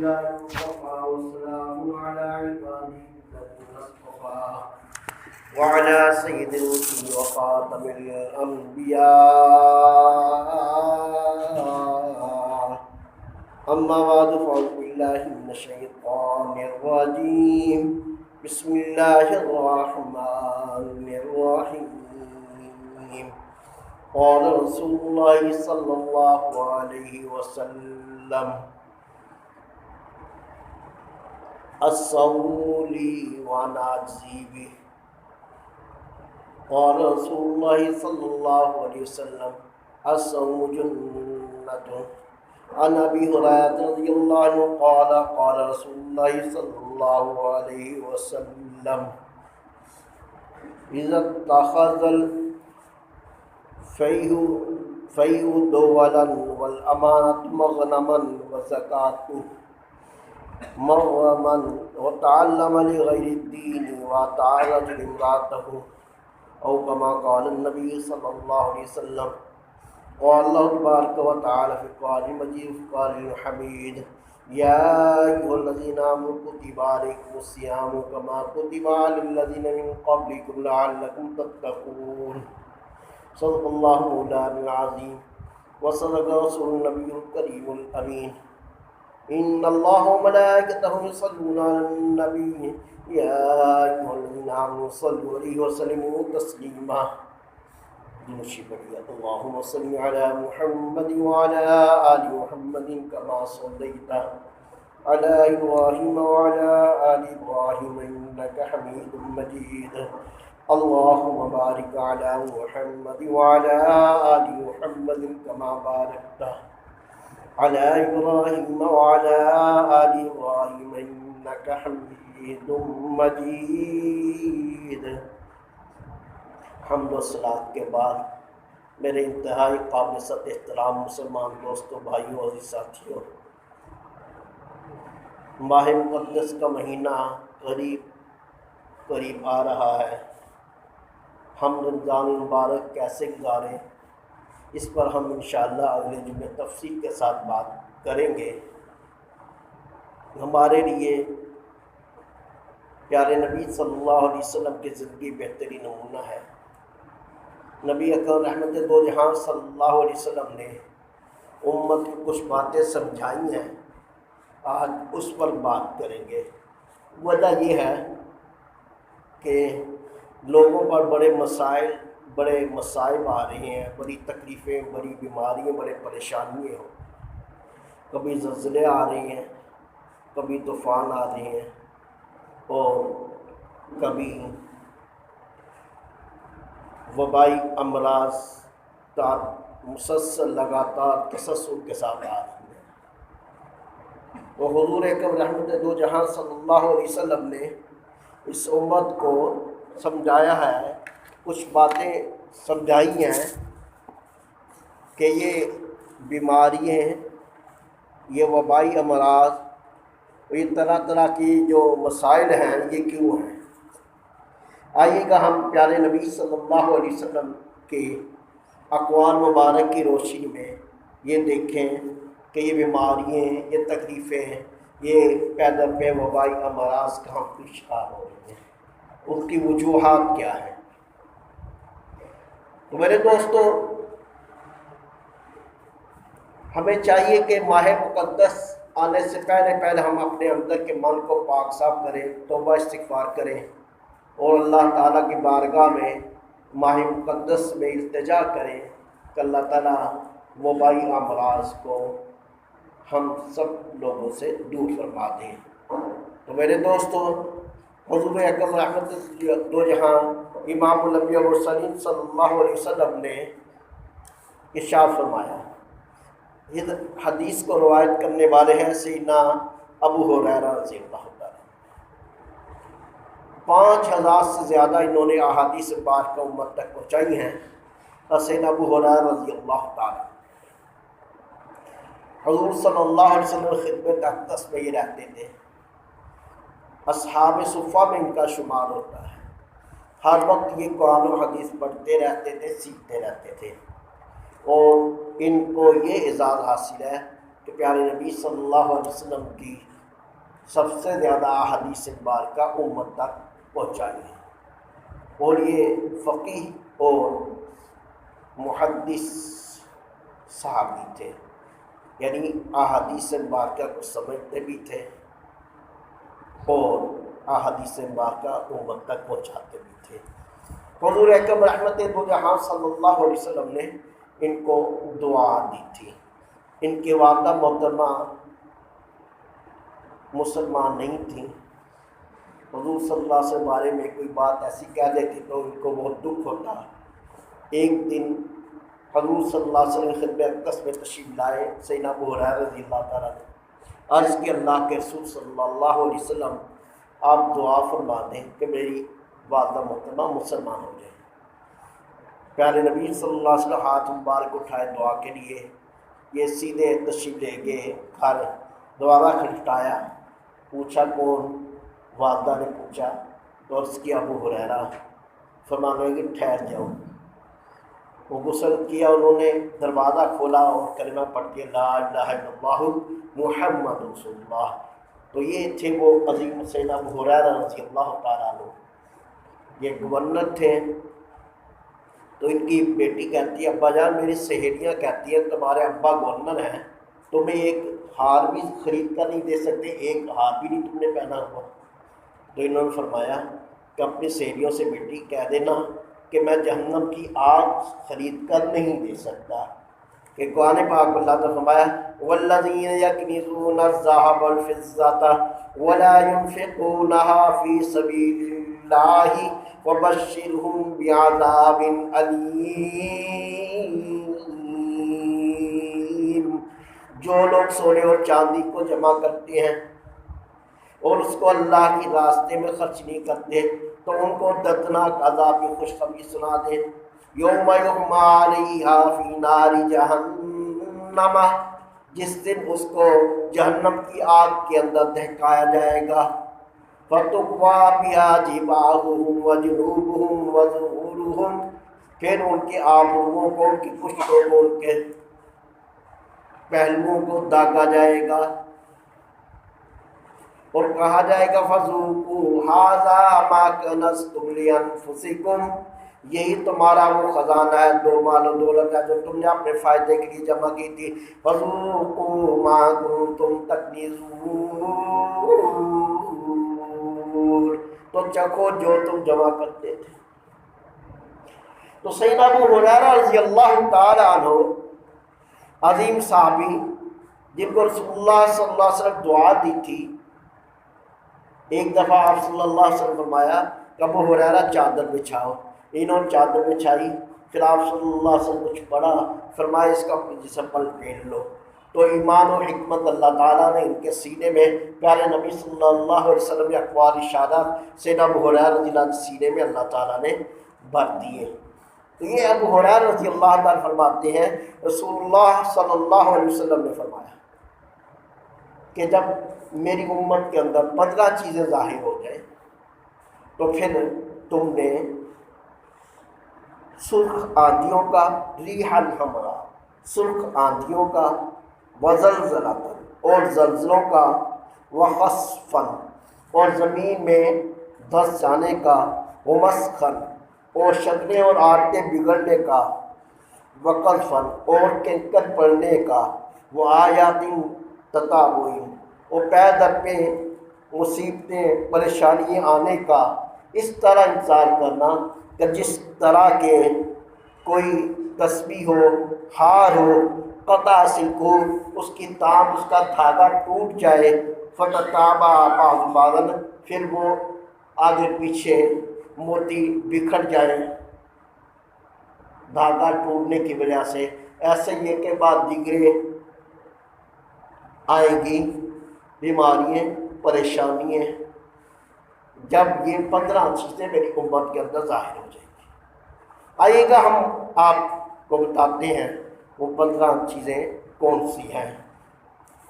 لله وكفى والسلام على عباده الذين اصطفى وعلى سيد الرسل وخاتم الأنبياء أما بعد فأعوذ بالله من الشيطان الرجيم بسم الله الرحمن الرحيم قال رسول الله صلى الله عليه وسلم الصوم لي وأنا أجزي به قال رسول الله صلى الله عليه وسلم الصوم جنة عن أبي هريرة رضي الله عنه قال قال رسول الله صلى الله عليه وسلم إذا اتخذ الفيء دولا والأمانة مغنما والزكاة مغرما وتعلم لغير الدين وأطاع رجل امرأته أو كما قال النبي صلى الله عليه وسلم قال الله تبارك وتعالى في القرآن المجيد وفي القرآن الحميد يا أيها الذين آمنوا كتب عليكم الصيام كما كتب على الذين من قبلكم لعلكم تتقون صدق الله مولانا العظيم وصدق رسول النبي الكريم الأمين إن الله وملائكته يصلون على النبي يا أيها الذين آمنوا صلوا عليه وسلموا تسليما اللهم صل على محمد وعلى آل محمد كما صليت على إبراهيم وعلى آل إبراهيم إنك حميد مجيد اللهم بارك على محمد وعلى آل محمد كما باركت على إبراهيم وعلى آل إبراهيم إنك حميد مجيد۔ حمد و صلات کے بعد میرے انتہائی قابل احترام مسلمان دوستوں، بھائیوں اور ساتھیوں، ماہ مقدس کا مہینہ قریب آ رہا ہے۔ ہم رمضان المبارک کیسے گزاریں، اس پر ہم انشاءاللہ اگلے جمعے تفصیل کے ساتھ بات کریں گے۔ ہمارے لیے پیارے نبی صلی اللہ علیہ وسلم کی زندگی بہترین نمونہ ہے۔ نبی اکرم رحمت دو جہاں صلی اللہ علیہ وسلم نے امت کو کچھ باتیں سمجھائی ہیں، آج اس پر بات کریں گے۔ وجہ یہ ہے کہ لوگوں پر بڑے مصائب آ رہے ہیں، بڑی تکلیفیں، بڑی بیماریاں، بڑے پریشانیاں ہوں۔ کبھی زلزلے آ رہے ہیں، کبھی طوفان آ رہے ہیں، اور کبھی وبائی امراض مسلسل لگاتار تسلسل کے ساتھ آ رہی ہیں۔ تو حضور اکرم رحمت دو جہاں صلی اللہ علیہ وسلم نے اس امت کو سمجھایا ہے، کچھ باتیں سمجھائی ہیں کہ یہ بیماریاں، یہ وبائی امراض، یہ طرح طرح کی جو مسائل ہیں، یہ کیوں ہیں۔ آئیے گا ہم پیارے نبی صلی اللہ علیہ وسلم کے اقوال مبارک کی روشنی میں یہ دیکھیں کہ یہ بیماریاں، یہ تکلیفیں، یہ پیدا پہ وبائی امراض کہاں کی شکار ہو رہی ہیں، ان کی وجوہات کیا ہیں۔ تو میرے دوستو، ہمیں چاہیے کہ ماہ مقدس آنے سے پہلے ہم اپنے اندر کے من کو پاک صاف کریں، توبہ استغفار کریں، اور اللہ تعالیٰ کی بارگاہ میں ماہ مقدس میں التجا کریں کہ اللہ تعالیٰ وبائی امراض کو ہم سب لوگوں سے دور فرما دیں۔ تو میرے دوستو، حضور اکرم رحمت دو جہاں امام الانبیاء والمرسلین صلی اللہ علیہ وسلم نے ارشاد فرمایا۔ اس حدیث کو روایت کرنے والے ہیں سیدنا ابو ہریرہ رضی اللہ تعالیٰ۔ 5000 سے زیادہ انہوں نے احادیث پاک کا امت تک پہنچائی ہیں۔ اور سیدنا ابو ہریرہ رضی اللہ تعالیٰ حضور صلی اللہ علیہ وسلم خدمت اقدس میں یہ رہتے تھے، اصحاب صفہ میں ان کا شمار ہوتا ہے۔ ہر وقت یہ قرآن و حدیث پڑھتے رہتے تھے، سیکھتے رہتے تھے، اور ان کو یہ اعزاز حاصل ہے کہ کہ پیارے نبی صلی اللہ علیہ وسلم کی سب سے زیادہ احادیث مبارکہ امت تک پہنچائی ہے، اور یہ فقیہ اور محدث صحابی تھے، یعنی احادیث مبارکہ کو سمجھتے بھی تھے اور احادیث مبارکہ امت تک پہنچاتے بھی تھے۔ حضور اکرم رحمت دو جہاں صلی اللہ علیہ وسلم نے ان کو دعا دی تھی۔ ان کی والدہ محترمہ مسلمان نہیں تھیں، حضور صلی اللہ علیہ وسلم بارے میں کوئی بات ایسی کہہ دیتی تو ان کو بہت دکھ ہوتا۔ ایک دن حضور صلی اللہ علیہ وسلم خدمت اقدس میں تشریف لائے، سیدنا ابو ہریرہ رضی اللہ تعالیٰ نے عرض کی اللہ کے رسول صلی اللہ علیہ وسلم آپ دعا فرما دیں کہ میری والدہ محترمہ مسلمان ہو جائے۔ پیارے نبی صلی اللہ علیہ وسلم ہاتھ مبارک اٹھائے دعا کے لیے، یہ سیدھے تشریف لے گئے گھر، دوبارہ کھٹکھٹایا، پوچھا کون؟ والدہ نے پوچھا تو عرض کیا ابو ہریرہ۔ فرمانے لگے ٹھہر جاؤ۔ وہ غسل کیا، انہوں نے دروازہ کھولا اور کلمہ پڑھ کے لا الہ الا اللہ محمد رسول اللہ۔ تو یہ تھے وہ عظیم سیدنا ابو ہریرہ رضی اللہ تعالیٰ عنہ، یہ گورنر تھے۔ تو ان کی بیٹی کہتی ہے ابا جان میری سہیلیاں کہتی ہیں تمہارے ابا گورنر ہیں، تمہیں ایک ہار بھی خرید کر نہیں دے سکتے، ایک ہار بھی نہیں تم نے پہنا ہوا۔ تو انہوں نے فرمایا کہ اپنی سہیلیوں سے بیٹی کہہ دینا کہ میں جہنم کی آگ خرید کر نہیں دے سکتا۔ کہ قرآن پاک اللہ نے فرمایا والذین یکنزون الذھب والفضة ولا ينفقونها في سبیل اللہ وبشرهم بعذاب علیم۔ جو لوگ سونے اور چاندی کو جمع کرتے ہیں اور اس کو اللہ کی راستے میں خرچ نہیں کرتے تو ان کو دردناک عذاب کی خوشخبری سنا دے۔ یوم یحمى علیہا فی نار جہنم، جس دن اس کو جہنم کی آگ کے اندر دہکایا جائے گا۔ فتقویٰ بها جباہہم وجنوبہم وظہورہم، پھر ان کے آبروؤں کو، ان کی پشتوں کو، ان کے پہلوؤں کو داغا جائے گا اور کہا جائے گا فذوقوا ھذا ما کنزتم لانفسکم، یہی تمہارا وہ خزانہ ہے، دو مال و دولت ہے جو تم نے اپنے فائدے کے لیے جمع کی تھی۔ فذوقوا ما کنتم تکنزون، تو چکھو جو تم جمع کرتے تھے۔ تو سیدنا ابو ہریرہ رضی اللہ تعالی عنہ عظیم صحابی جن کو رسول اللہ صلی اللہ علیہ وسلم دعا دی تھی، ایک دفعہ آپ صلی اللہ علیہ وسلم فرمایا کہ ابو ہریرہ چادر بچھاؤ، انہوں نے چادر بچھائی، پھر آپ صلی اللہ علیہ وسلم کچھ پڑھا، فرمایا اس کا اپنے جسم پر پہن لو۔ تو ایمان و حکمت اللہ تعالیٰ نے ان کے سینے میں پیارے نبی صلی اللہ علیہ وسلم کے اقوال ارشادات سیدنا ابو ہریرہ رضی اللہ عنہ سینے میں اللہ تعالیٰ نے بھر دیے۔ تو یہ ابو ہریرہ رضی اللہ تعالیٰ فرماتے ہیں رسول اللہ صلی اللہ علیہ وسلم نے فرمایا کہ جب میری امت کے اندر 15 چیزیں ظاہر ہو جائیں تو پھر تم نے سرخ آندھیوں کا، ریح الحمرا، سرخ آندھیوں کا، وزلزلۃ اور زلزلوں کا، وخسفن اور زمین میں دھس جانے کا، ومسخن اور شکلیں اور عادتیں بگڑنے کا، وقذفن اور کنکر پڑنے کا، وآیات تتابعین اور پے در پہ مصیبتیں پریشانیاں آنے کا، اس طرح انتظار کرنا کہ جس طرح کے کوئی تسبیح ہو، ہار ہو، قطع حاصل ہو، اس کی تاب، اس کا دھاگا ٹوٹ جائے، فتتابع بعض بعضاً، پھر وہ آگے پیچھے موتی بکھر جائیں دھاگا ٹوٹنے کی وجہ سے، ایسے یہ کہ بعد دیگرے آئیں گی بیماریاں، پریشانیاں، جب یہ 15 چیزیں میری امت کے اندر ظاہر ہو جائیں گی۔ آئیے گا ہم آپ کو بتاتے ہیں وہ 15 چیزیں کون سی ہیں۔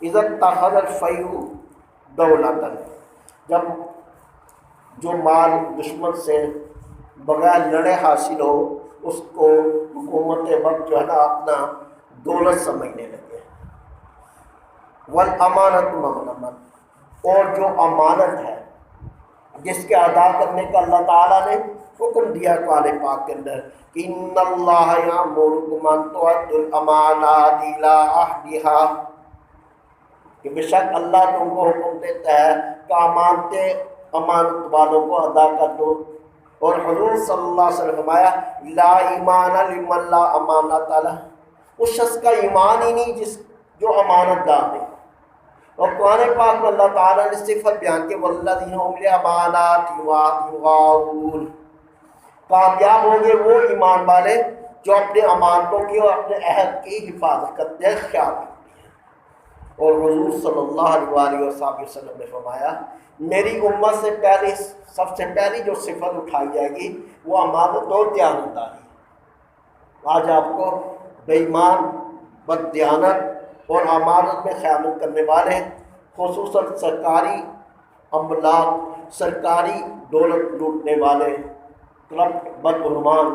اذا اتخذ الفیء دولۃ، جب جو مال دشمن سے بغیر لڑے حاصل ہو اس کو حکومت وقت جو ہے نا اپنا دولت سمجھنے لگے، والامانت مغنمن، اور جو امانت ہے جس کے ادا کرنے کا اللہ تعالیٰ نے حکم دیا قرآن پاک کے اندر کہ ان اللہ یامرکم ان تؤدوا الامانات الی اہلھا، کہ بے شک اللہ تم کو حکم دیتا ہے کہ امانت والوں کو ادا کر دو۔ اور حضور صلی اللہ علیہ وسلم نے فرمایا لا ایمان لمن لا امانت لہ، اس شخص کا ایمان ہی نہیں جو امانت دار نہیں۔ اور قرآن پاک میں اللہ تعالیٰ نے صفت بیان کی والذین هم لاماناتہم راعون، کامیاب ہوں گے وہ ایمان والے جو اپنے امانتوں کی اور اپنے عہد کی حفاظت کرتے ہیں، خیال رکھتے ہیں۔ اور حضور صلی اللہ علیہ وسلم نے فرمایا میری امت سے پہلے سب سے پہلی جو صفت اٹھائی جائے گی وہ امانت اور دیانتداری۔ آج آپ کو بے ایمان، بددیانت اور امانت میں خیانت کرنے والے، خصوصاً سرکاری املاک، سرکاری دولت لوٹنے والے، کرپٹ بدعنوان،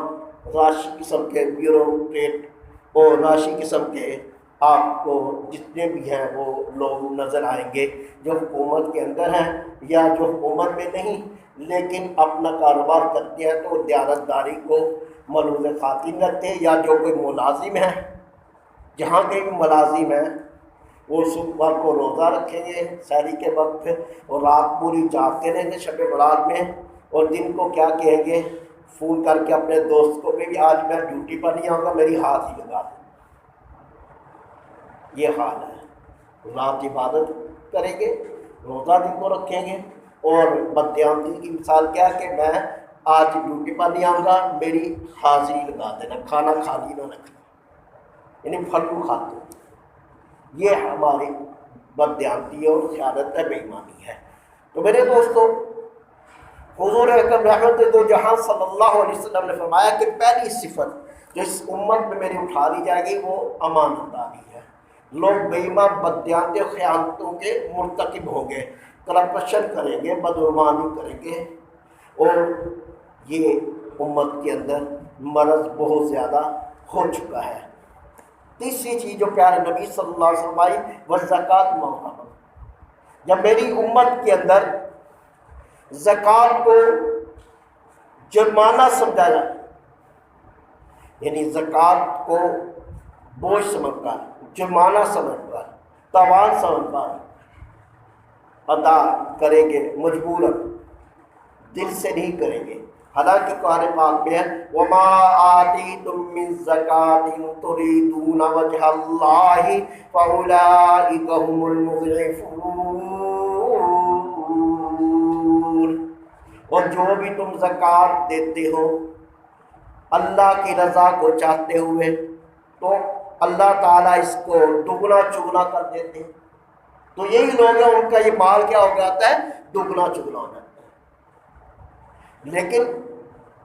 راشی قسم کے بیوروکریٹ اور راشی قسم کے آپ کو جتنے بھی ہیں وہ لوگ نظر آئیں گے جو حکومت کے اندر ہیں یا جو حکومت میں نہیں لیکن اپنا کاروبار کرتے ہیں تو دیانتداری کو ملحوظ خاطر رکھتے ہیں، یا جو کوئی ملازم ہے، جہاں کے بھی ملازم ہیں وہ صبح کو روزہ رکھیں گے سحری کے وقت اور رات پوری جاگتے رہیں گے شب برات میں، اور دن کو کیا کہیں گے فون کر کے اپنے دوست کو بھی آج میں ڈیوٹی پر نہیں آؤں گا، میری ہاتھ ہی لگا دیں۔ یہ حال ہے، رات عبادت کریں گے، روزہ دن کو رکھیں گے، اور بددیانتی کی مثال کیا ہے کہ میں آج ڈیوٹی پر نہیں آؤں گا، میری حاضری لگا دینا، کھانا خالی نہ رکھنا، یعنی پھلو کھاتے ہیں۔ یہ ہماری بددیانتی اور خیانت ہے، بے ایمانی ہے۔ تو میرے دوستو، حضور اکرم رحمت دو جہاں صلی اللہ علیہ وسلم نے فرمایا کہ پہلی صفت جو اس امت میں میری اٹھا لی جائے گی وہ امانت داری ہے۔ لوگ بے ایمان، بددیانتی اور خیانتوں کے مرتکب ہوں گے، کرپشن کریں گے، بدعنوانی کریں گے، اور یہ امت کے اندر مرض بہت زیادہ ہو چکا ہے۔ تیسری چیز جو پیارے نبی صلی اللہ علیہ وسلم آئی والزکوٰۃ مغنمۃ، جب میری امت کے اندر زکوٰۃ کو جرمانہ سمجھا جائے، یعنی زکوٰۃ کو بوجھ سمجھ کر، جرمانہ سمجھ کر، تاوان سمجھ کر ادا کریں گے، مجبوراً دل سے نہیں کریں گے، حالانکہ قرآن پاک میں ہے وَمَا آتِيتُم مِّن زَكَاةٍ تُرِيدُونَ وَجْهَ اللَّهِ فَأُولَٰئِكَ هُمُ الْمُضْعِفُونَ، اور جو بھی تم زکوٰۃ دیتے ہو اللہ کی رضا کو چاہتے ہوئے تو اللہ تعالیٰ اس کو دگنا چگنا کر دیتے ہیں۔ تو یہی لوگ ہیں، ان کا یہ مال کیا ہو جاتا ہے؟ دگنا چگنا ہو جاتا ہے۔ لیکن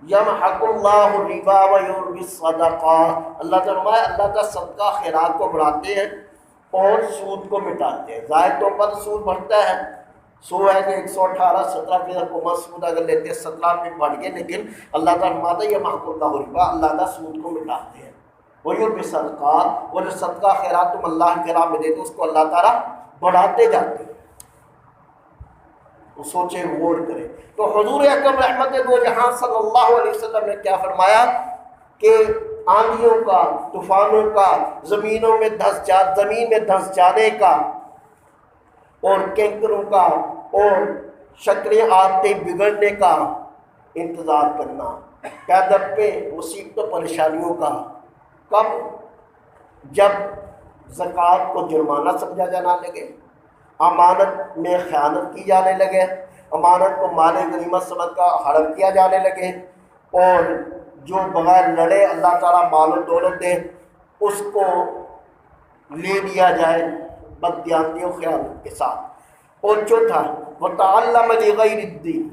یمحق اللہ الربا ویربی الصدقات، اللہ تعالیٰ صدقہ خیرات کو بڑھاتے ہیں اور سود کو مٹاتے ہیں۔ ظاہر طور پر سود بڑھتا ہے، سو ہے کہ 118-17% حکومت سود اگر لیتے ہیں 17 پہ بڑھ گئے، لیکن اللہ تعالیٰ فرماتا ہے یمحق اللہ الربا، اللہ تعالیٰ سود کو مٹاتے ہیں، ویربی الصدقات، اور جو صدقہ خیرات تم اللہ کے راہ میں دیتے اس کو اللہ تعالیٰ بڑھاتے جاتے ہیں۔ تو سوچیں، غور کریں۔ تو حضور اکرم رحمت دو جہاں صلی اللہ علیہ وسلم نے کیا فرمایا کہ آندھیوں کا، طوفانوں کا، زمین میں دھنس جانے کا، اور کینکروں کا اور شکلیں آتے بگڑنے کا انتظار کرنا، پیدل پہ مصیبتوں پریشانیوں کا، کب؟ جب زکوٰۃ کو جرمانہ سمجھا جانا لگے، امانت میں خیانت کی جانے لگے، امانت کو مال غنیمت سمجھ کر حرام کیا جانے لگے، اور جو بغیر لڑے اللہ تعالیٰ مال و دولت دے اس کو لے لیا جائے بددیانتی و خیانت کے ساتھ۔ اور چوتھا وَتَعَلَّمَ لِغَيْرِ الدِّينِ،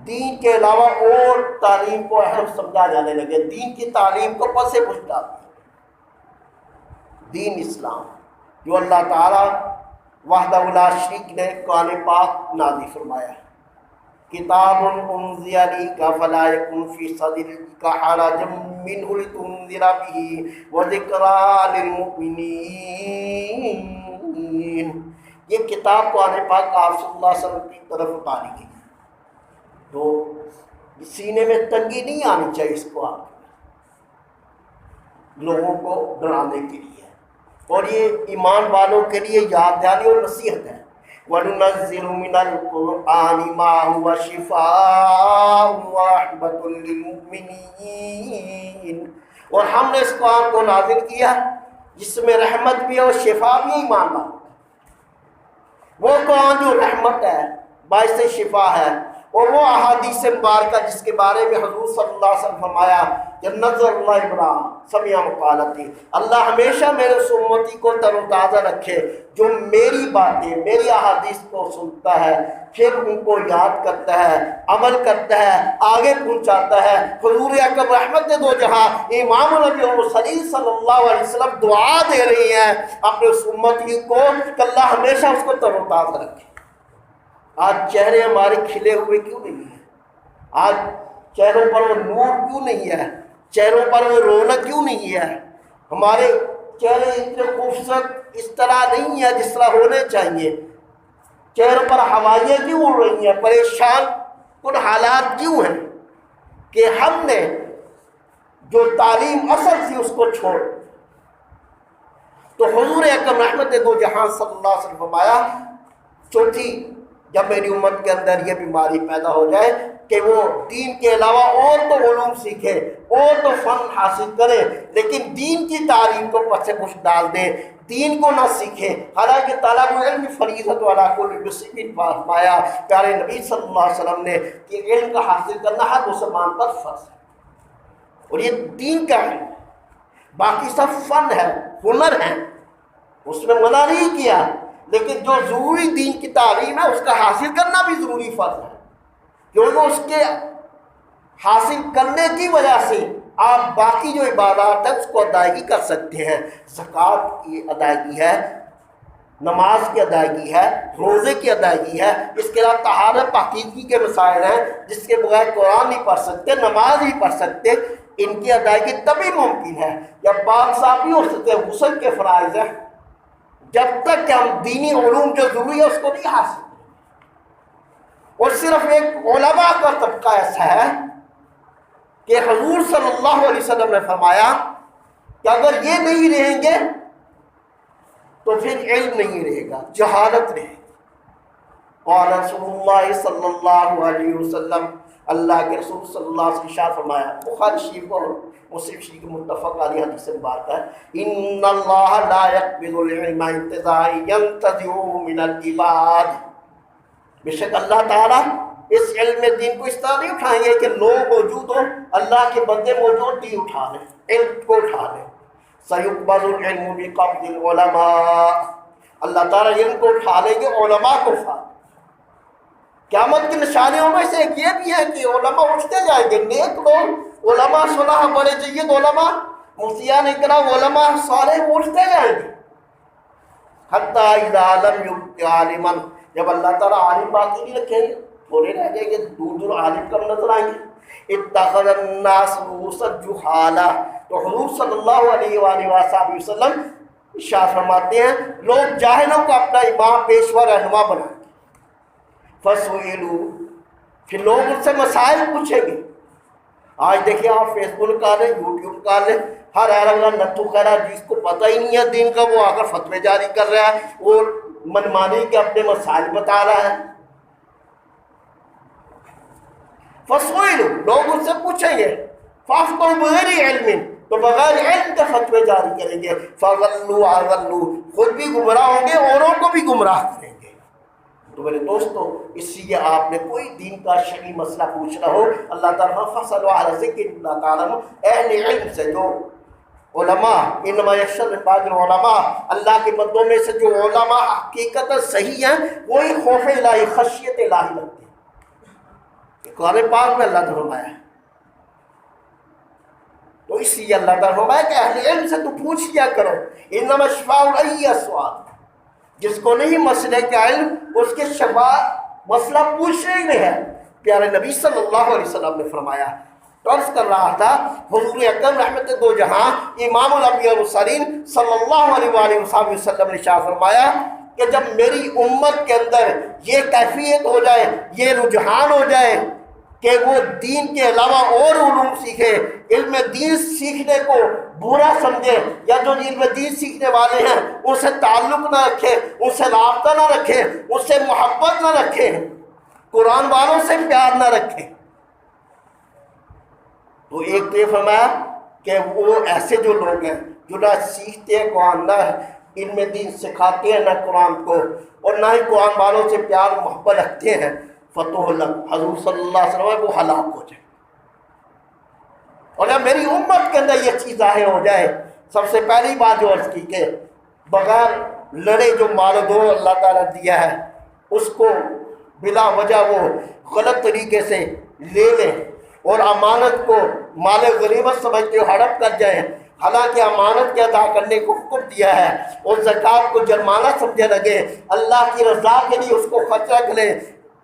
دین کے علاوہ اور تعلیم کو اہم سمجھا جانے لگے، دین کی تعلیم کو پس پش ڈال دیا۔ دین اسلام جو اللہ تعالیٰ وحدہ لا شریک نے قرآن پاک نازل فرمایا ہے کتاب انزل الیک فلا یکن فی صدرک حرج منہ لتنذر بہ وذکری للمؤمنین۔ یہ کتاب قرآن پاک آپ صلی اللہ علیہ وسلم کی طرف اتاری گئی ہے، تو سینے میں تنگی نہیں آنی چاہیے اس کو آپ لوگوں کو ڈرانے کے لیے، اور یہ ایمان والوں کے لیے یاد دہانی اور نصیحت ہے۔ وَنُنَزِّلُ مِنَ الْقُرْآنِ مَا هُوَ شِفَاءٌ وَرَحْمَةٌ لِّلْمُؤْمِنِينَ، اور ہم نے اس قرآن کو نازل کیا جس میں رحمت بھی ہے اور شفا بھی ہے ایمان والوں۔ وہ قرآن جو رحمت ہے، باعث شفا ہے، اور وہ احادیث مبارکہ جس کے بارے میں حضور صلی اللہ علیہ وسلم فرمایا کہ نظر اللہ ابراہیم سمع مقالتی، اللہ ہمیشہ میرے اس امتی کو تر و تازہ رکھے جو میری باتیں، میری احادیث کو سنتا ہے، پھر ان کو یاد کرتا ہے، عمل کرتا ہے، آگے پہنچاتا ہے۔ حضور اکرم رحمت دو جہاں امام الانبیاء والمرسلین صلی اللہ علیہ وسلم دعا دے رہی ہیں اپنے اس امتی کو کہ اللہ ہمیشہ اس کو تر و تازہ رکھے۔ آج چہرے ہمارے کھلے ہوئے کیوں نہیں ہیں؟ آج چہروں پر وہ نور کیوں نہیں ہے؟ چہروں پر وہ رونق کیوں نہیں ہے؟ ہمارے چہرے اتنے خوبصورت اس طرح نہیں ہیں جس طرح ہونے چاہیے۔ چہروں پر ہوائیاں کیوں اڑ رہی ہیں؟ پریشان کن حالات کیوں ہیں کہ ہم نے جو تعلیم اصل تھی اس کو چھوڑ۔ تو حضور اکرم رحمت دو جہاں صلی اللہ علیہ وسلم فرمایا چوتھی جب میری امت کے اندر یہ بیماری پیدا ہو جائے کہ وہ دین کے علاوہ اور تو علوم سیکھے اور تو فن حاصل کرے، لیکن دین کی تعلیم کو پس پش ڈال دے، دین کو نہ سیکھے۔ حالانکہ طالب علم فریضۃ علی کل مسلم فرمایا پیارے نبی صلی اللہ علیہ وسلم نے کہ علم کا حاصل کرنا ہر مسلمان پر فرض ہے، اور یہ دین کا ہے، باقی سب فن ہے، ہنر ہے، اس میں منع نہیں کیا، لیکن جو ضروری دین کی تعلیم ہے اس کا حاصل کرنا بھی ضروری فرض ہے، کیونکہ اس کے حاصل کرنے کی وجہ سے آپ باقی جو عبادات ہے اس کو ادائیگی کر سکتے ہیں۔ زکوٰۃ کی ادائیگی ہے، نماز کی ادائیگی ہے، روزے کی ادائیگی ہے، اس کے علاوہ طہارت پاکیزگی کے مسائل ہیں جس کے بغیر قرآن نہیں پڑھ سکتے، نماز نہیں پڑھ سکتے۔ ان کی ادائیگی تبھی ممکن ہے جب پاک صافی ہو سکتے، غسل کے فرائض ہیں، جب تک کہ ہم دینی علوم جو ضروری ہے اس کو نہیں حاصل کریں۔ اور صرف ایک علماء کا طبقہ ایسا ہے کہ حضور صلی اللہ علیہ وسلم نے فرمایا کہ اگر یہ نہیں رہیں گے تو پھر علم نہیں رہے گا، جہالت رہے گی۔ اور رسول اللہ صلی اللہ علیہ وسلم، اللہ کے رسول صلی اللہ علیہ وسلم ارشاد فرمایا، بخاری شریف اور مسلم شریف کے متفق علیہ حدیث میں بات ہے، ان اللہ لا يقبض العلم انتزاعا ينتزعه من العباد، بے شک اللہ تعالیٰ اس علم دین کو اس طرح نہیں اٹھائیں گے کہ لوگ موجود ہوں، اللہ کے بندے موجود نہیں اٹھا لیں، علم کو اٹھا لیں۔ سيقبض العلم بقبض العلماء، اللہ تعالیٰ علم کو اٹھا لیں گے، علماء کو اٹھا لیں۔ قیامت کی نشانیوں میں سے ایک یہ بھی ہے کہ علماء اٹھتے جائیں گے، نیک لوگ، علماء صلاح بڑے جید علماء، مفتیان اکرام، علماء صالح اٹھتے جائیں گے، حتیٰ اذا لم یبق عالما، جب اللہ تعالیٰ عالم باقی نہیں رکھیں گے، تھوڑے رہ جائیں گے، دور دور عالم کم نظر آئیں گے۔ اتخذ الناس رؤوسا جہالا، تو حضور صلی اللہ علیہ وآلہ وسلم ارشاد فرماتے ہیں لوگ جاہلوں کو اپنا امام پیشوا رہنما بنائیں گے۔ فَسُئِلُوا، پھر لوگ ان سے مسائل پوچھیں گے۔ آج دیکھیں آپ فیس بک نکال لیں، یوٹیوب نکال لیں، ہر ایرا نتھو خیرا جس کو پتہ ہی نہیں ہے دین کا وہ آ کر فتوے جاری کر رہا ہے، وہ منمانی کے اپنے مسائل بتا رہا ہے۔ فَسُئِلُوا، لوگ ان سے پوچھیں گے، فَأَفْتَوْا بِغَيْرِ عِلْمٍ، تو بغیر علم کے فتوے جاری کریں گے، فَضَلُّوا وَأَضَلُّوا، خود بھی گمراہ ہوں گے، اوروں کو بھی گمراہ کریں گے۔ تو میرے دوستو، اس لیے آپ نے کوئی دین کا شرعی مسئلہ پوچھنا ہو، اللہ تعالیٰ فَاسْأَلُوا أَهْلَ الذِّكْرِ إِن كُنتُمْ لَا تَعْلَمُونَ، اہل علم سے، جو علماء، انما یخشى من بعض العلماء، اللہ کے بندوں میں سے جو علماء حقیقت صحیح ہیں وہی خوف الہی، خشیت الہی رکھتے ہیں۔ قرآن پاک میں اللہ نے فرمایا ہے، تو اس لیے اللہ تعالیٰ فرمایا کہ اہل علم سے تو پوچھ لیا کرو، انما شفاء العی السؤال، جس کو نہیں مسئلے کا علم اس کے شفا مسئلہ پوچھنے میں ہے، پیارے نبی صلی اللہ علیہ وسلم نے فرمایا، عرض کر رہا تھا حضور اکرم رحمت دو جہاں امام الانبیاء والمرسلین صلی اللہ علیہ وآلہ وسلم نے ارشاد فرمایا کہ جب میری امت کے اندر یہ کیفیت ہو جائے، یہ رجحان ہو جائے کہ وہ دین کے علاوہ اور علوم سیکھے، علم دین سیکھنے کو برا سمجھے، یا جو علم دین سیکھنے والے ہیں ان سے تعلق نہ رکھے، ان سے رابطہ نہ رکھے، ان سے محبت نہ رکھے، قرآن والوں سے پیار نہ رکھے، تو ایک تو یہ فرمایا کہ وہ ایسے جو لوگ ہیں جو نہ سیکھتے ہیں قرآن، نہ علم دین سکھاتے ہیں، نہ قرآن کو، اور نہ ہی قرآن والوں سے پیار محبت رکھتے ہیں، فتح لک، حضور صلی اللہ علیہ وسلم وہ ہلاک ہو جائے۔ اور جب میری امت کے اندر یہ چیز ظاہر ہو جائے، سب سے پہلی بات جو عرض کی کہ بغیر لڑے جو مال و دولت اللہ تعالیٰ دیا ہے اس کو بلا وجہ وہ غلط طریقے سے لے لیں، اور امانت کو مال غنیمت سمجھتے ہوئے ہڑپ کر جائیں، حالانکہ امانت کے ادا کرنے کو حکم دیا ہے، اور زکوٰۃ کو جرمانہ سمجھے لگے، اللہ کی رضا کے لیے اس کو خرچ رکھ لیں۔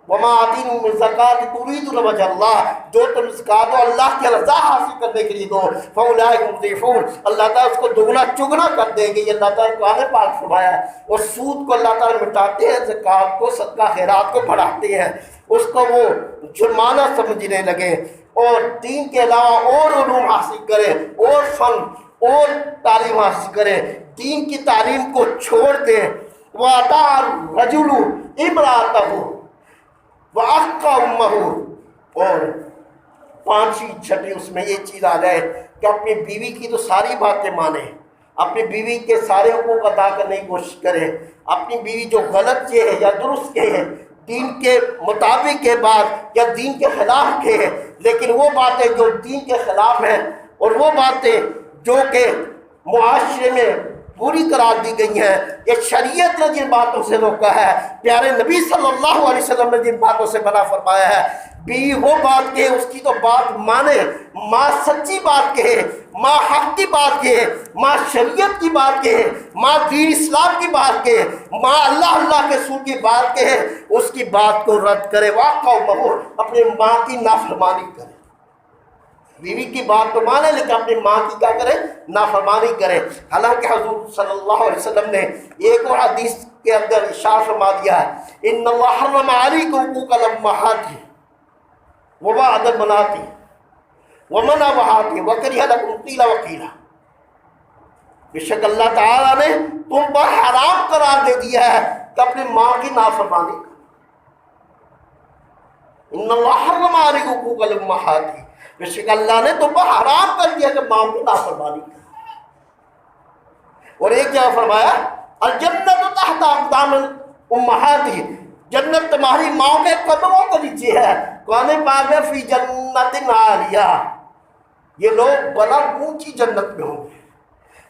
وما آتیتم من زکوٰۃ تریدون وجہ اللہ، جو تم زکوٰۃ دو اللہ کی رضا حاصل کرنے کے لیے دو، فاولئک هم المضعفون، اللہ تعالیٰ اس کو دگنا چگنا کر دیں گے، یہ اللہ تعالیٰ قرآن پاک فرمایا ہے۔ اور سود کو اللہ تعالیٰ مٹاتے ہیں، زکوٰۃ کو صدقہ خیرات کو بڑھاتے ہیں، اس کو وہ جرمانہ سمجھنے لگے، اور دین کے علاوہ اور علوم حاصل کریں، اور فن اور تعلیم حاصل کریں، دین کی تعلیم کو چھوڑ دیں۔ وَأَطَاعَ الرَّجُلُ امْرَأَتَهُ وَأَخْقَى أُمَّهُ، اور پانچویں چھٹی اس میں یہ چیز آ جائے کہ اپنی بیوی کی تو ساری باتیں مانیں، اپنی بیوی کے سارے حقوق ادا کرنے کی کوشش کریں، اپنی بیوی جو غلط ہے یا درست ہے، دین کے مطابق کے بعد یا دین کے خلاف کے ہیں، لیکن وہ باتیں جو دین کے خلاف ہیں اور وہ باتیں جو کہ معاشرے میں پوری قرار دی گئی ہیں، یہ شریعت نے جن باتوں سے روکا ہے، پیارے نبی صلی اللہ علیہ وسلم نے جن باتوں سے منع فرمایا ہے، بیوی وہ بات کہے اس کی تو بات مانے، ماں سچی بات کہے، ماں حق کی بات کہے، ماں شریعت کی بات کہے، ماں دین اسلام کی بات کہے، ماں اللہ کے رسول کی بات کہے، اس کی بات کو رد کرے۔ واقع اپنی ماں کی نافرمانی کرے، بیوی کی بات تو مانے لیکن اپنی ماں کی کیا کرے؟ نافرمانی کرے۔ حالانکہ حضور صلی اللہ علیہ وسلم نے ایک اور حدیث کے اندر ارشاد فرما دیا ہے، ان اللہ حرم علیکم حقوق الامہات ووعد البنات ومنع وکرہ لکم قیل وقیل، بے شک اللہ تعالیٰ نے تم پر حرام قرار دے دیا ہے کہ اپنی ماں کی نافرمانی کرو۔ ان اللہ حرم علیکم حقوق الامہات، بے شک اللہ نے تم پر حرام کر دیا کہ ماں کی نافرمانی کرو۔ اور ایک جگہ فرمایا الجنت تحت اقدام امہات، جنت تمہاری ماں کے قدموں کے نیچے ہے۔ قرآن پاک میں فی جنت عالیہ، یہ لوگ بلند اونچی جنت میں ہوں گے۔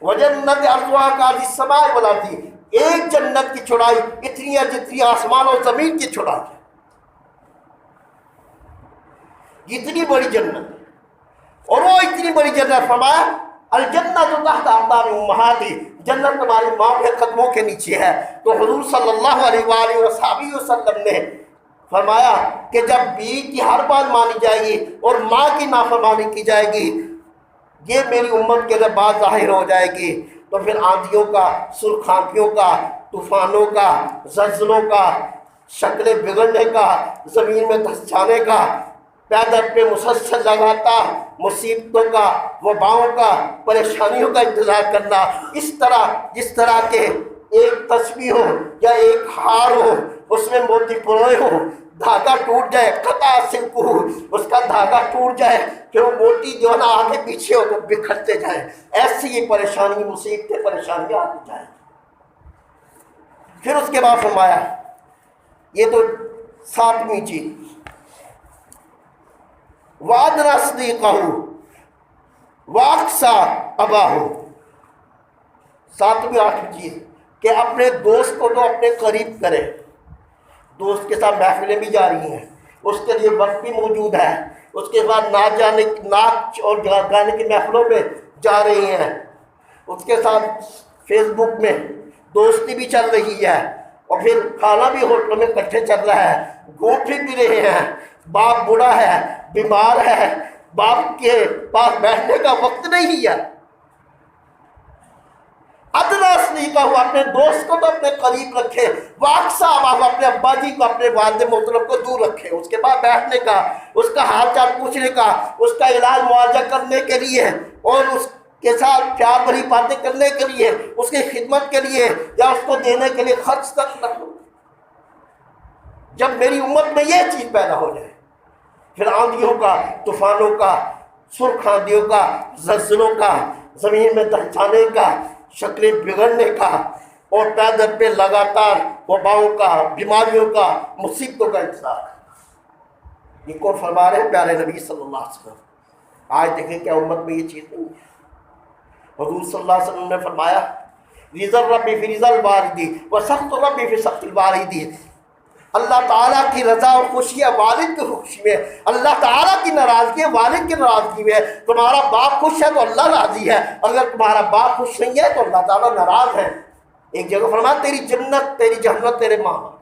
وجنت عرضها كعرض السماء والارض، ایک جنت کی چوڑائی اتنی ہے جتنی آسمان اور زمین کی چوڑائی ہے، اتنی بڑی جنت، اور وہ اتنی بڑی جنت فرمایا الجنت تحت اقدام امہات، جنت تمہاری ماں کے قدموں کے نیچے ہے۔ تو حضور صلی اللہ علیہ وآلہ وسلم نے فرمایا کہ جب بیوی کی ہر بات مانی جائے گی اور ماں کی نافرمانی کی جائے گی، یہ میری امت کے اندر بات ظاہر ہو جائے گی، تو پھر آندھیوں کا، سرخ آندھیوں کا، طوفانوں کا، زلزلوں کا، شکلیں بگڑنے کا، زمین میں دھس جانے کا، پیدل پہ مسلسل لگاتا مصیبتوں کا، وباؤں کا، پریشانیوں کا انتظار کرنا، اس طرح جس طرح کے ایک تسبیح ہو یا ایک ہار ہو، اس میں موتی پروئے ہو، دھاگا ٹوٹ جائے، قطع سلک ہو، اس کا دھاگا ٹوٹ جائے کہ وہ موتی جو ہے نا آگے پیچھے ہو تو بکھرتے جائیں، ایسی یہ پریشانی، مصیبتیں، پریشانیاں آتی جائیں۔ پھر اس کے بعد فرمایا، یہ تو ساتویں چیز، وَأَدْنَىٰ صِدْقَهُ وَأَقْصَىٰ أَبَاهُ، ساتویں آٹھویں چیز کہ اپنے دوست کو تو اپنے قریب کرے، دوست کے ساتھ محفلیں بھی جاری ہیں، اس کے لیے وقت بھی موجود ہے، اس کے بعد ناچ اور گانے کی محفلوں میں جا رہی ہیں، اس کے ساتھ فیس بک میں دوستی بھی چل رہی ہے، اور پھر کھانا بھی ہوٹل میں کٹھے چل رہا ہے، گھوم پھر بھی رہے ہیں، باپ بوڑھا ہے، بیمار ہے، باپ کے پاس بیٹھنے کا وقت نہیں ہے۔ ادنا سلیقہ ہوا، اپنے دوست کو تو اپنے قریب رکھے، واقسا آپ اپنے ابا جی کو، اپنے والد محترم کو دور رکھے، اس کے بعد بیٹھنے کا، اس کا حال چال پوچھنے کا، اس کا علاج معالجہ کرنے کے لیے اور اس کے ساتھ پیار بھری باتیں کرنے کے لیے، اس کی خدمت کے لیے یا اس کو دینے کے لیے خرچ تک نہ ہو۔ جب میری امت میں یہ چیز پیدا ہو جائے، پھر آندھیوں کا، طوفانوں کا، سرخ آندھیوں کا، زلزلوں کا، زمین میں دہچانے کا، شکلیں بگڑنے کا، اور پیدل پہ لگاتار وباؤں کا، بیماریوں کا، مصیبتوں کا انتظار۔ یہ کون فرما رہے ہیں؟ پیارے نبی صلی اللہ علیہ وسلم۔ آج دیکھیں کیا امت میں یہ چیز نہیں ہے؟ حضور صلی اللہ علیہ وسلم نے فرمایا رضا ربی فی رضا الوالدی و سخط ربی فی سخط الوالدی۔ اللہ تعالیٰ کی رضا اور خوشی ہے والد کی خوشی میں، اللہ تعالیٰ کی ناراضگی ہے والد کی ناراضگی میں۔ تمہارا باپ خوش ہے تو اللہ راضی ہے، اگر تمہارا باپ خوش نہیں ہے تو اللہ تعالیٰ ناراض ہے۔ ایک جگہ فرمایا تیری جنت تیری جہنت تیرے ماں باپ،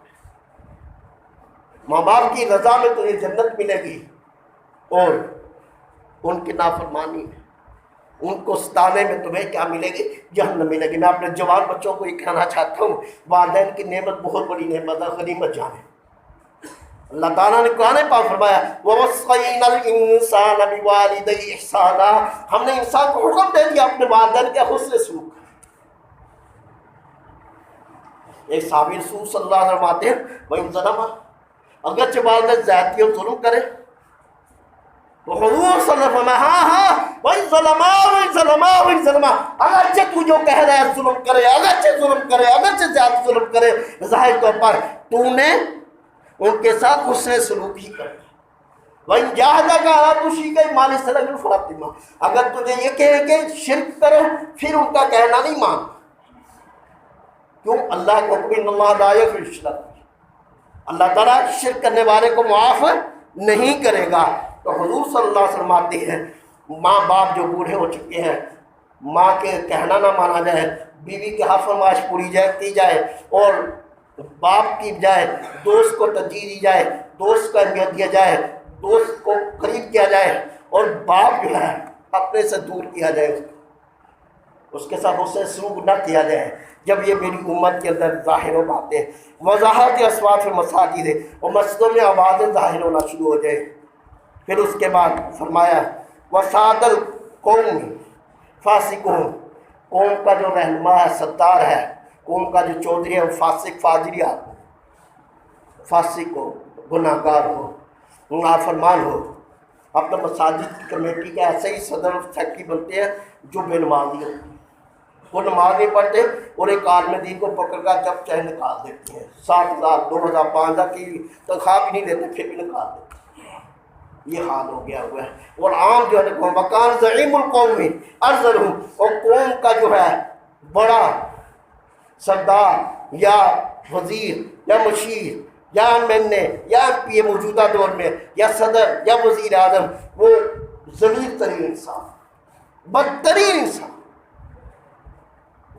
ماں باپ کی رضا میں تمہیں جنت ملے گی، اور ان کی نافرمانی میں، ان کو ستانے میں تمہیں کیا ملے گی؟ جہنم ملے گی۔ میں اپنے جوان بچوں کو یہ کہنا چاہتا ہوں، والدین کی نعمت بہت بڑی نعمت ہے، غنیمت جانیں۔ اللہ تعالیٰ نے قرآن پاک فرمایا وَوَصَّيْنَا الْإِنسَانَ بِوَالِدَيْهِ إِحْسَانًا، ہم نے انسان کو حکم دے دیا اپنے والدین کے حسن سلوک۔ ایک صحابی رسول صلی اللہ علیہ وسلم آتے ہیں، وَإِنْ ظَلَمَ، اگرچہ والدین زیادتی اور ظلم کرے تو حضور صلی اللہ علیہ وسلم ہاں وَإِنْ ظَلَمَا، اگرچہ تو جو کہہ رہا ہے ظلم کرے، اگرچہ ظلم کرے، اگرچہ زیادہ ظلم کرے، ظاہر طور پر تو نے ان کے ساتھ حسن سلوک ہی کرنا۔ وَإِنْ جَاهَدَكَ عَلَىٰ تُشْرِكَ بِمَا لَيْسَ لَكَ بِهِ فَلَا تُطِعْهُمَا، اگر تجھے یہ کہے کہ شرک کرو پھر ان کا کہنا نہیں مان۔ کیوں؟ اللہ کو حکم ان اللہ لا یغفر الشرک، اللہ تعالیٰ شرک کرنے والے کو معاف نہیں کرے گا۔ تو حضور صلی اللہ علیہ وسلم آتے ہیں، ماں باپ جو بوڑھے ہو چکے ہیں، ماں کے کہنا نہ مانا جائے، بیوی کے ہر فرمائش پوری کی جائے، اور باپ کی بجائے دوست کو ترجیح دی جائے، دوست کو اہمیت دیا جائے، دوست کو قریب کیا جائے، اور باپ جو ہے اپنے سے دور کیا جائے، اس کے ساتھ اس سے سلوک نہ کیا جائے۔ جب یہ میری امت کے اندر ظاہر ہو باتیں، وضاحت اصوات مساجد ہے اور مسجدوں میں آوازیں ظاہر ہونا شروع ہو جائے، پھر اس کے بعد فرمایا وساد القوم فاسقون، قوم کا جو رہنما ہے، سردار ہے، قوم کا جو چودھری ہے، وہ فاسق فاجری آدمی، فاسق ہو، گناہ گار ہو، نافرمان ہو۔ اب تو مساجد کی کمیٹی کے ایسے ہی صدر اور سیکرٹری بنتے ہیں جو بے نمازی ہوتے ہیں، وہ نماز نہیں پڑھتے اور ایک عالم دین کو پکڑ کر جب چاہے نکال دیتے ہیں، 7,000 2,000 5,000 کی تنخواہ بھی نہیں دیتے پھر بھی نکال دیتے ہیں۔ یہ حال ہو گیا ہوا ہے۔ اور عام جو ہے قوم مکان زعیم القوم ارذلہم، اور قوم کا جو ہے بڑا سردار یا وزیر یا مشیر یا ایم این اے یا ایم پی اے موجودہ دور میں، یا صدر یا وزیر اعظم، وہ ذلیل ترین انسان، بدترین انسان۔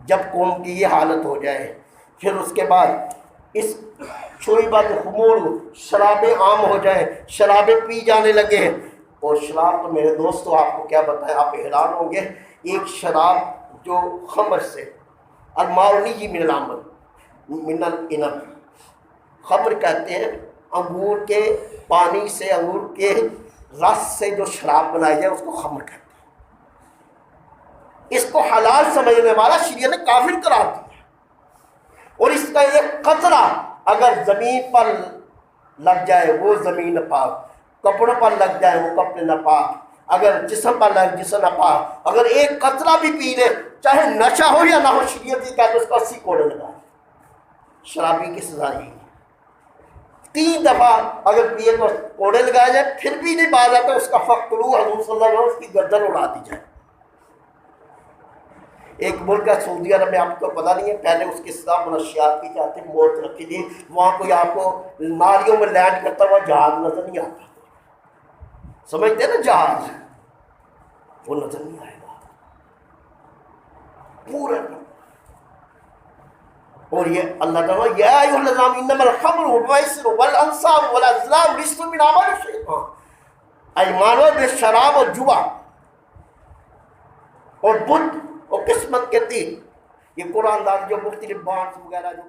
جب قوم کی یہ حالت ہو جائے، پھر اس کے بعد اس شعبۃ خمور، شرابیں عام ہو جائیں، شرابیں پی جانے لگے، اور شراب تو میرے دوستو آپ کو کیا بتائیں، آپ حیران ہوں گے۔ ایک شراب جو خمر سے، الماؤنی من العمل من العنب، خمر کہتے ہیں انگور کے پانی سے، انگور کے رس سے جو شراب بنائی جائے اس کو خمر کہتے ہیں۔ اس کو حلال سمجھنے والا شریعت نے کافر قرار دیا، اور اس کا ایک قطرہ اگر زمین پر لگ جائے وہ زمین ناپاک، کپڑوں پر لگ جائے وہ کپڑے ناپاک، اگر جسم پر لگ جسم ناپاک، اگر ایک قطرہ بھی پی لے چاہے نشہ ہو یا نہ ہو، شریعت یہ کہتے اس کو 80 کوڑے لگائے۔ شرابی کی سزا یہی ہے، 3 دفعہ اگر پیے تو کوڑے لگائے جائے، پھر بھی نہیں باز آتا اس کا فقتلو، حضور صلی اللہ علیہ وسلم اس کی گردن اڑا دی جائے۔ ایک ملک ہے سعودی عرب میں، آپ کو پتہ نہیں ہے، پہلے اس کی سزا منشیات کی جاتی، موت رکھی تھی، وہاں کوئی آپ کو نالیوں میں لینڈ کرتا ہوا جہاز نظر نہیں آتا، سمجھتے ہیں نا جہاز، وہ نظر نہیں آئے گا پورے۔ اور یہ اللہ تعالیٰ یا ایھا الذین آمنوا انما الخمر والمیسر والانصاب والازلام رجس من عمل الشیطان، ایمانو بے شراب اور جوا اور بدھ اور قسمت کے تیر، یہ قرآن دان جو مختلف بانڈز وغیرہ جو